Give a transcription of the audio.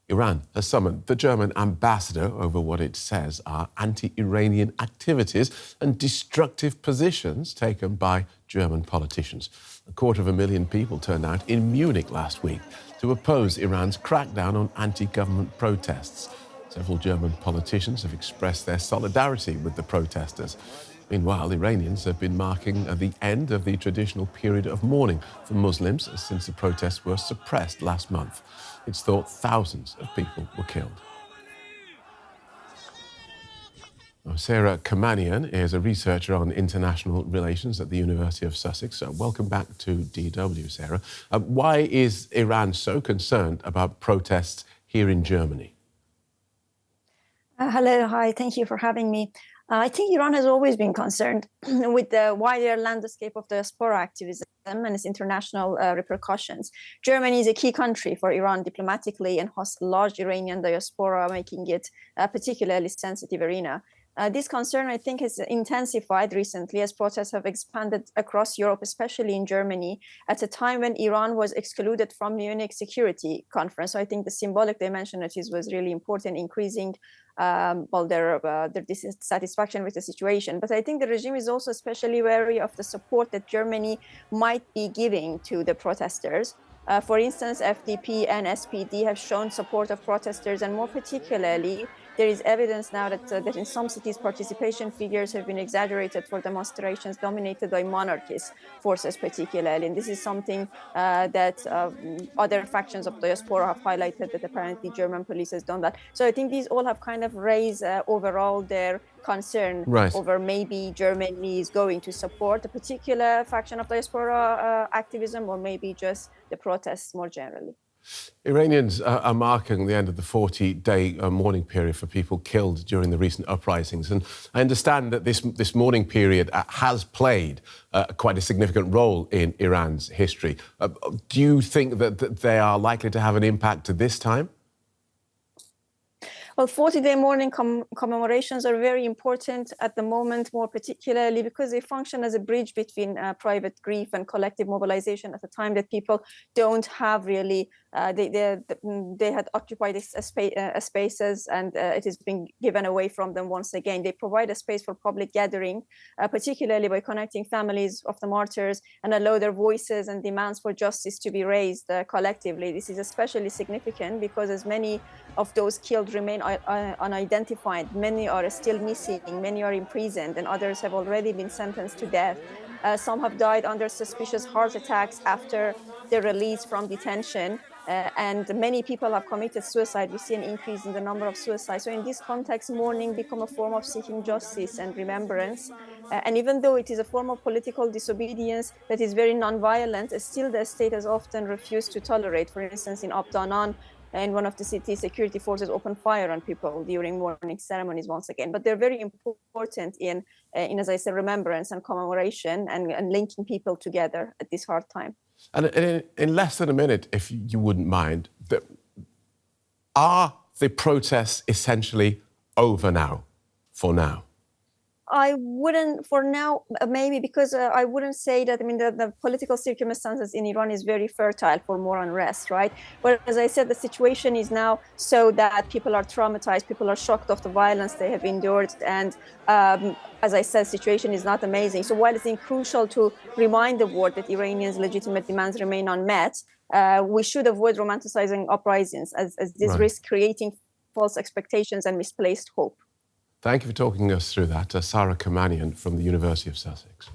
Iran has summoned the German ambassador over what it says are anti-Iranian activities and destructive positions taken by German politicians. 250,000 people turned out in Munich last week to oppose Iran's crackdown on anti-government protests. Several German politicians have expressed their solidarity with the protesters. Meanwhile, Iranians have been marking the end of the traditional period of mourning for Muslims since the protests were suppressed last month. It's thought thousands of people were killed. Now, Sara Kermanian is a researcher on international relations at the University of Sussex. Welcome back to DW, Sara. Why is Iran so concerned about protests here in Germany? Hello, hi, thank you for having me. I think Iran has always been concerned with the wider landscape of diaspora activism and its international repercussions. Germany is a key country for Iran diplomatically and hosts a large Iranian diaspora, making it a particularly sensitive arena. This concern, I think, has intensified recently as protests have expanded across Europe, especially in Germany, at a time when Iran was excluded from Munich Security Conference. So I think the symbolic dimension of this was really important, increasing their dissatisfaction with the situation. But I think the regime is also especially wary of the support that Germany might be giving to the protesters. For instance, FDP and SPD have shown support of protesters, and more particularly, there is evidence now that in some cities, participation figures have been exaggerated for demonstrations dominated by monarchist forces particularly. And this is something that other factions of diaspora have highlighted, that apparently German police has done that. So I think these all have kind of raised overall their concern over maybe Germany is going to support a particular faction of diaspora activism, or maybe just the protests more generally. Iranians are marking the end of the 40-day mourning period for people killed during the recent uprisings. And I understand that this mourning period has played quite a significant role in Iran's history. Do you think that they are likely to have an impact this time? Well, 40-day mourning commemorations are very important at the moment, more particularly because they function as a bridge between private grief and collective mobilization at a time that people don't have really, they had occupied spaces and it is being given away from them once again. They provide a space for public gathering, particularly by connecting families of the martyrs and allow their voices and demands for justice to be raised collectively. This is especially significant because as many of those killed remain unidentified, many are still missing, many are imprisoned, and others have already been sentenced to death. Some have died under suspicious heart attacks after their release from detention, and many people have committed suicide. We see an increase in the number of suicides. So in this context, mourning become a form of seeking justice and remembrance. And even though it is a form of political disobedience that is very non-violent, still the state has often refused to tolerate. For instance, in Abdanan, and one of the city security forces opened fire on people during mourning ceremonies once again. But they're very important in as I said, remembrance and commemoration and linking people together at this hard time. And in less than a minute, if you wouldn't mind, are the protests essentially over now, for now? I wouldn't, for now, maybe, because I wouldn't say that, I mean, the political circumstances in Iran is very fertile for more unrest, right? But as I said, the situation is now so that people are traumatized, people are shocked of the violence they have endured. And as I said, situation is not amazing. So while it's crucial to remind the world that Iranians' legitimate demands remain unmet, we should avoid romanticizing uprisings as this risk creating false expectations and misplaced hope. Thank you for talking us through that. Sara Kermanian from the University of Sussex.